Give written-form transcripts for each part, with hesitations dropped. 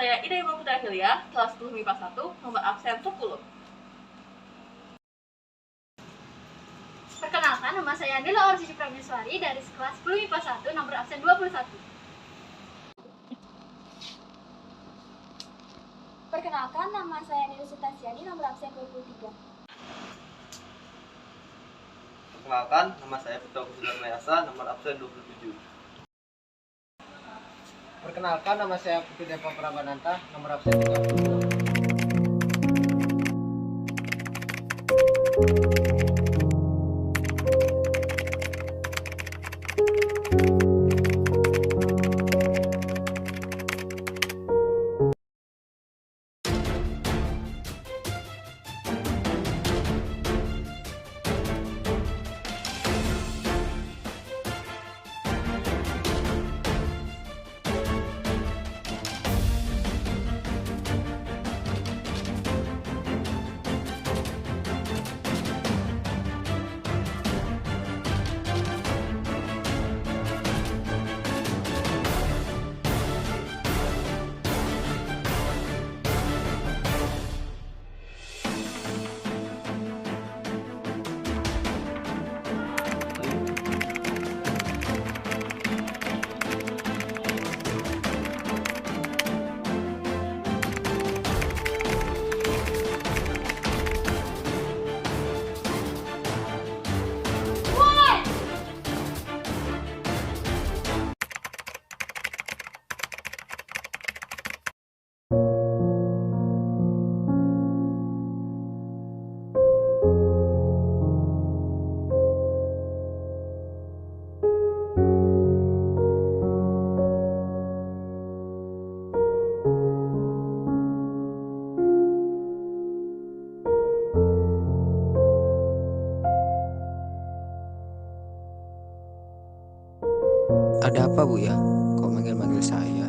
saya Ida Ibu Putra Hilya, kelas 10 MIPA 1, nomor absen 10. Perkenalkan, nama saya Nila Orsici Prameswari dari kelas 10 MIPA 1, nomor absen 21. Perkenalkan, nama saya Nila Sutasiani, nomor absen 23. Perkenalkan, nama saya Putra Kusudar Mayasa, nomor absen 27. Perkenalkan, nama saya Putu Depa Prabananta, nomor absen 32. Ada apa Bu ya? Kok manggil-manggil saya?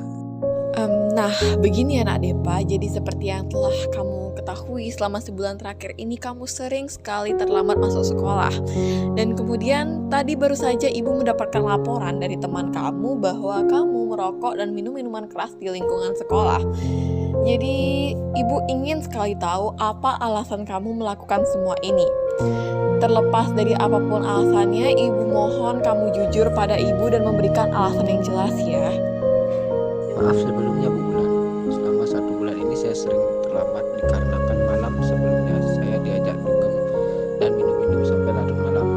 Nah, begini ya Nak Depa, jadi seperti yang telah kamu ketahui selama sebulan terakhir ini kamu sering sekali terlambat masuk sekolah. Dan kemudian tadi baru saja Ibu mendapatkan laporan dari teman kamu bahwa kamu merokok dan minum minuman keras di lingkungan sekolah. Jadi Ibu ingin sekali tahu apa alasan kamu melakukan semua ini. Terlepas dari apapun alasannya, Ibu mohon kamu jujur pada Ibu dan memberikan alasan yang jelas ya. Maaf sebelumnya Bu Bulan. Selama 1 bulan ini saya sering terlambat dikarenakan malam sebelumnya saya diajak dugem dan minum-minum sampai larut malam.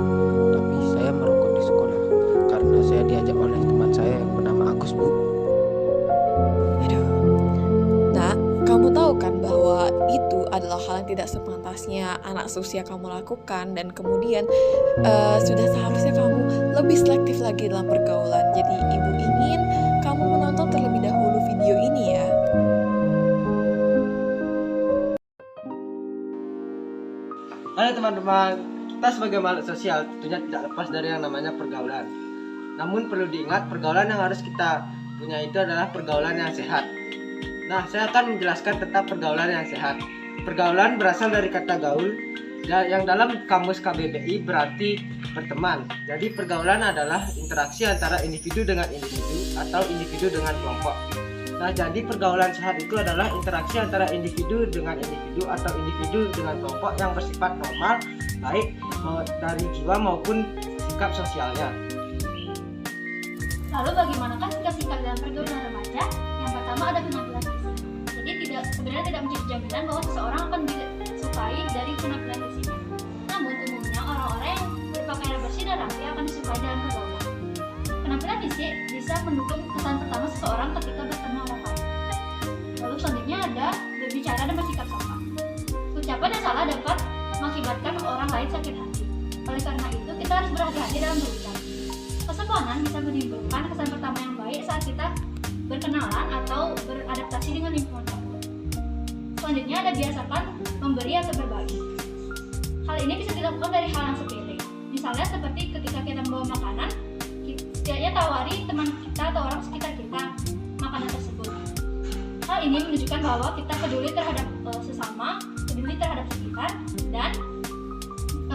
Tapi saya merokok di sekolah karena saya diajak oleh teman saya yang bernama Agus Bu. Aduh. Nak, kamu tahu kan bahwa itu adalah hal yang tidak sepantasnya anak seusia kamu lakukan, dan kemudian sudah seharusnya kamu lebih selektif lagi dalam pergaulan. Jadi Ibu ingin kamu menonton terlebih dahulu video ini ya. Halo teman-teman, kita sebagai makhluk sosial tentunya tidak lepas dari yang namanya pergaulan. Namun perlu diingat, pergaulan yang harus kita punya itu adalah pergaulan yang sehat. Nah, saya akan menjelaskan tentang pergaulan yang sehat. Pergaulan berasal dari kata gaul, yang dalam kamus KBBI berarti berteman. Jadi pergaulan adalah interaksi antara individu dengan individu atau individu dengan kelompok. Nah, jadi pergaulan sehat itu adalah interaksi antara individu dengan individu atau individu dengan kelompok yang bersifat normal, baik dari jiwa maupun sikap sosialnya. Lalu bagaimanakah sikap-sikap dalam pergaulan remaja? Yang pertama ada penampilan fisik. Jadi sebenarnya tidak menjadi jaminan bahwa seseorang akan disukai dari penampilan fisiknya. Namun umumnya orang-orang yang berpakaian bersih dan rapi akan disukai dalam pergaulan. Penampilan fisik bisa mendukung kesan pertama seseorang ketika bertemu orang lain. Lalu selanjutnya ada berbicara dan bersikap sopan. Ucapan yang salah dapat mengakibatkan orang lain sakit hati. Oleh karena itu kita harus berhati-hati dalam berbicara. Kesopanan bisa menimbulkan kesan pertama yang baik saat kita berkenalan atau beradaptasi dengan lingkungan baru. Selanjutnya ada biasakan memberi atau berbagi. Hal ini bisa dilakukan dari hal yang sepele. Misalnya seperti ketika kita membawa makanan, setidaknya tawari teman kita atau orang sekitar kita makanan tersebut. Hal ini menunjukkan bahwa kita peduli terhadap sesama, peduli terhadap sekitar, dan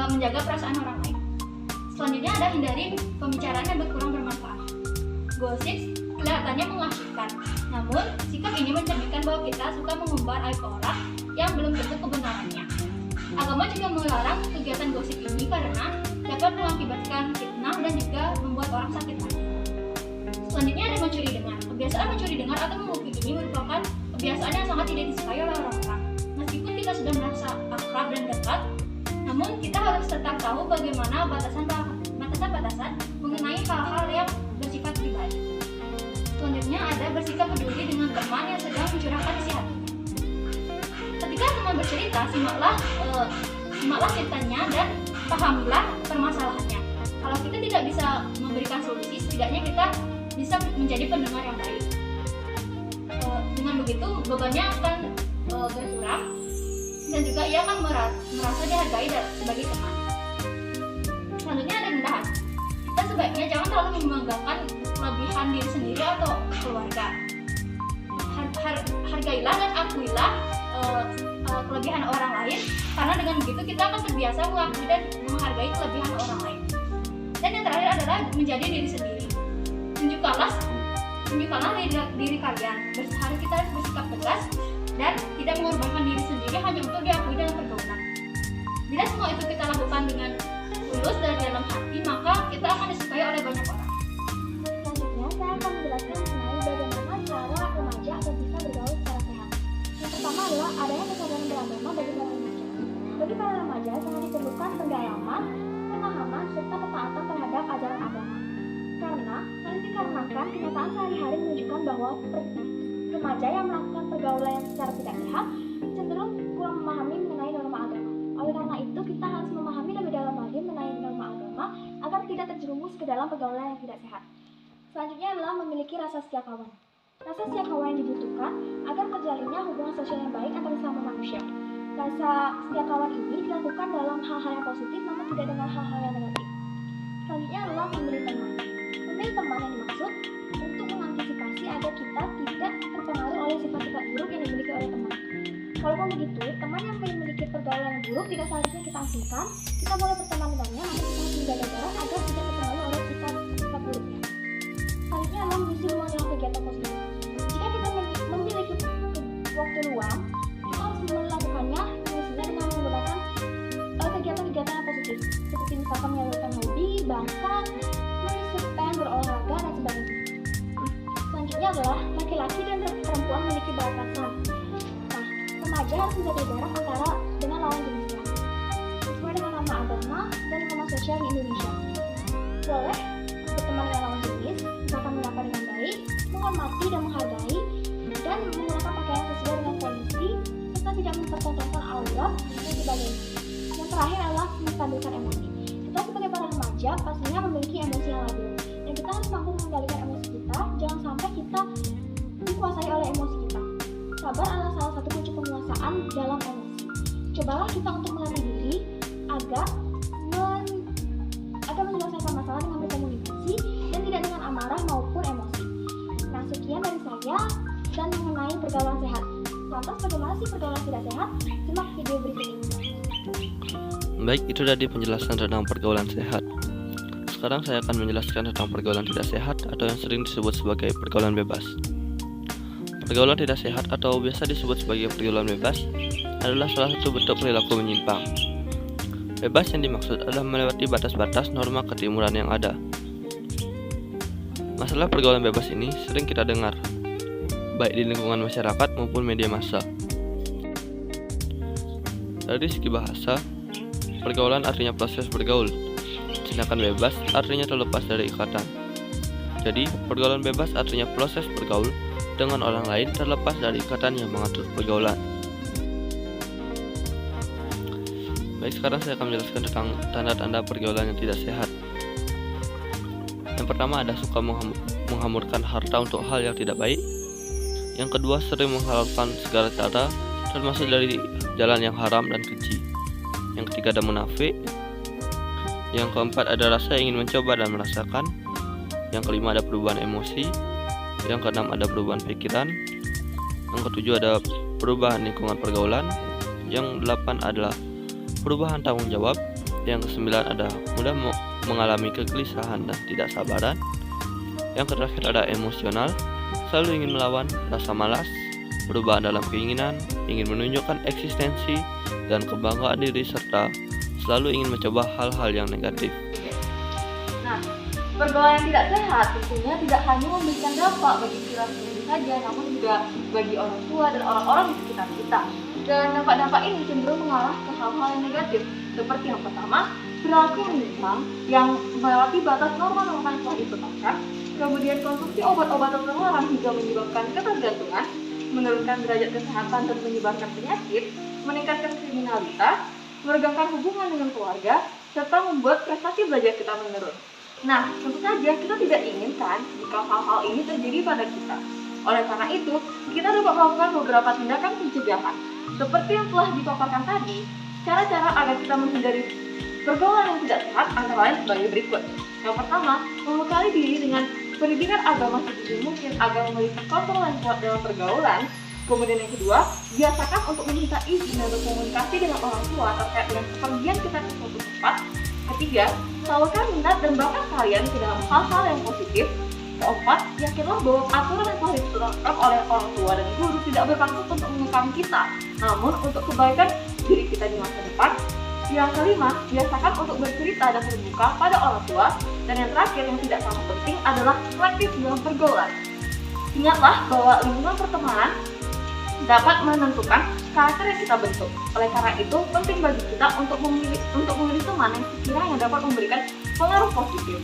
menjaga perasaan orang lain. Selanjutnya ada hindari pembicaraan yang berkurang bermanfaat. Gosip kelihatannya mengasyikan. Namun, sikap ini mencerminkan bahwa kita suka mengumbar aib orang yang belum tentu kebenarannya. Agama juga melarang kegiatan gosip ini karena dapat mengakibatkan fitnah dan juga membuat orang sakit hati. Selanjutnya ada mencuri dengar. Kebiasaan mencuri dengar atau menguping ini merupakan kebiasaan yang sangat tidak disukai oleh orang-orang. Meskipun kita sudah merasa akrab dan dekat, namun kita harus tetap tahu bagaimana batasan-batasan mengenai hal-hal yang bersifat pribadi. Selanjutnya ada bersikap peduli dengan teman yang sedang mencurahkan isi hatinya. Ketika teman bercerita, simaklah ceritanya dan pahamilah permasalahannya. Kalau kita tidak bisa memberikan solusi, setidaknya kita bisa menjadi pendengar yang baik. Dengan begitu bebannya akan berkurang dan juga ia akan merasa dihargai sebagai teman. Selanjutnya ada rendahan. Kita sebaiknya jangan terlalu membanggakan kelebihan diri sendiri atau keluarga. Hargailah dan akuilah kelebihan orang lain, karena dengan begitu kita akan terbiasa mengakui dan menghargai kelebihan orang lain. Dan yang terakhir adalah menjadi diri sendiri. Tunjukkanlah diri kalian. Kita harus bersikap tegas dan tidak mengorbankan diri sendiri hanya untuk diakui dalam pergaulan. Bila semua itu kita lakukan dengan tulus dari dalam hati, maka kita akan disukai oleh banyak orang. Selanjutnya, saya akan menjelaskan mengenai bagaimana cara remaja agar bisa bergaul secara sehat. Yang pertama adalah adanya kesadaran beragama bagi para remaja. Bagi para remaja sangat diperlukan pendalaman, pemahaman, serta ketaatan terhadap ajaran agama. Karena hal ini dikarenakan kenyataan sehari-hari menunjukkan bahwa remaja yang melakukan pergaulan yang secara tidak sehat cenderung kurang memahami mengenai norma agama. Oleh karena itu, kita harus memahami lebih dalam lagi mengenai norma agama agar tidak terjerumus ke dalam pergaulan yang tidak sehat. Selanjutnya adalah memiliki rasa setia kawan. Rasa setia kawan yang dibutuhkan agar terjalinnya hubungan sosial yang baik antar sesama manusia. Rasa setia kawan ini dilakukan dalam hal-hal yang positif namun tidak dengan hal-hal yang negatif. Selanjutnya adalah memilih teman. Memilih teman yang dimaksud untuk mengantisipasi agar kita tidak terpengaruh oleh sifat-sifat buruk yang dimiliki oleh teman. Walaupun begitu, teman yang memiliki pergaulan yang buruk tidak seharusnya kita asingkan. Kita boleh berteman dengannya, namun kita harus menjaga jarak agar tidak terpengaruh oleh sifat buruknya. Selanjutnya adalah mengisi ruang dalam kegiatan positif. Jika kita memiliki waktu luang, kita harus melakukannya mengisinya dengan menggunakan kegiatan-kegiatan yang positif, seperti misalkan menyalurkan hobi, bakat, menulis cerpen, berolahraga, dan sebagainya. Selanjutnya adalah laki-laki dan perempuan memiliki batasan. Nah, remaja harus menjaga jarak antara dengan lawan jenisnya, sesuai dengan norma agama dan norma sosial di Indonesia. Boleh berteman dengan lawan jenis, misalkan menyapa dengan baik, menghormati dan menghargai, dan menggunakan pakaian sesuai dengan kondisi, serta tidak mempertontonkan aurat dan sebagainya. Yang terakhir adalah menstabilkan emosi. Kita sebagai para remaja pastinya memiliki emosi yang labil, dan kita harus mampu mengendalikan emosi kita. Jangan sampai kita dikuasai oleh emosi kita. Sabar adalah salah satu kunci penguasaan dalam emosi. Cobalah kita untuk melatih diri agar menyelesaikan masalah dengan berkomunikasi dan tidak dengan amarah maupun emosi. Nah, sekian dari saya dan mengenai pergaulan sehat. Lantas bagaimana sih pergaulan tidak sehat? Simak video berikut ini. Baik, itu tadi penjelasan tentang pergaulan sehat. Sekarang saya akan menjelaskan tentang pergaulan tidak sehat atau yang sering disebut sebagai pergaulan bebas. Pergaulan tidak sehat atau biasa disebut sebagai pergaulan bebas adalah salah satu bentuk perilaku menyimpang. Bebas yang dimaksud adalah melewati batas-batas norma ketimuran yang ada. Masalah pergaulan bebas ini sering kita dengar, baik di lingkungan masyarakat maupun media massa. Dari segi bahasa, pergaulan artinya proses bergaul, sedangkan bebas artinya terlepas dari ikatan. Jadi, pergaulan bebas artinya proses bergaul dengan orang lain terlepas dari ikatan yang mengatur pergaulan. Baik, sekarang saya akan menjelaskan tentang tanda-tanda pergaulan yang tidak sehat. Yang pertama ada suka menghamurkan harta untuk hal yang tidak baik. Yang kedua, sering menghalalkan segala cara, termasuk dari jalan yang haram dan keji. Yang ketiga ada munafik. Yang keempat ada rasa ingin mencoba dan merasakan. Yang kelima ada perubahan emosi. Yang keenam ada perubahan pikiran. Yang ketujuh ada perubahan lingkungan pergaulan. Yang delapan adalah perubahan tanggung jawab. Yang kesembilan ada mudah mengalami kegelisahan dan tidak sabaran. Yang terakhir ada emosional, selalu ingin melawan, rasa malas, perubahan dalam keinginan, ingin menunjukkan eksistensi dan kebanggaan diri, serta selalu ingin mencoba hal-hal yang negatif. Nah, pergaulan yang tidak sehat tentunya tidak hanya memberikan dampak bagi kita sendiri saja, namun juga bagi orang tua dan orang-orang di sekitar kita. Dan dampak-dampak ini cenderung mengarah ke hal-hal yang negatif, seperti yang pertama, perilaku yang menyimpang yang melewati batas norma-norma yang telah ditetapkan, kemudian konsumsi obat-obatan terlarang hingga menyebabkan ketergantungan, menurunkan derajat kesehatan dan menyebarkan penyakit, meningkatkan kriminalitas, meregangkan hubungan dengan keluarga, serta membuat prestasi belajar kita menurun. Nah, tentu saja kita tidak inginkan jika hal-hal ini terjadi pada kita. Oleh karena itu, kita dapat melakukan beberapa tindakan pencegahan. Seperti yang telah dipaparkan tadi, cara-cara agar kita menghindari pergaulan yang tidak sehat antara lain sebagai berikut. Yang pertama, membekali diri dengan pendidikan agama sedini mungkin agar memiliki kontrol yang kuat dalam pergaulan. Kemudian yang kedua, biasakan untuk meminta izin dan berkomunikasi dengan orang tua terkait dengan kepergian kita ke suatu tempat. Ketiga, salurkan minat dan bakat kalian ke dalam hal-hal yang positif. Keempat, yakinlah bahwa aturan yang telah ditetapkan oleh orang tua dan guru tidak bermaksud untuk mengekang kita, namun untuk kebaikan diri kita di masa depan. Yang kelima, biasakan untuk bercerita dan terbuka pada orang tua. Dan yang terakhir yang tidak kalah penting adalah selektif dalam pergaulan. Ingatlah bahwa lingkungan pertemanan dapat menentukan karakter yang kita bentuk. Oleh karena itu, penting bagi kita untuk memilih teman yang sekiranya dapat memberikan pengaruh positif.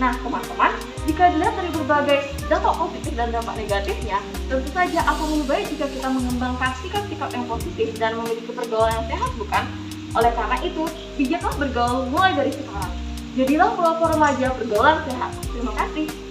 Nah, teman-teman, jika dilihat dari berbagai dampak positif dan dampak negatifnya, tentu saja akan lebih baik jika kita mengembangkan sikap-sikap yang positif dan memiliki pergaulan yang sehat, bukan? Oleh karena itu, bijaklah bergaul mulai dari sekarang. Jadilah pelopor remaja pergaulan sehat. Terima kasih.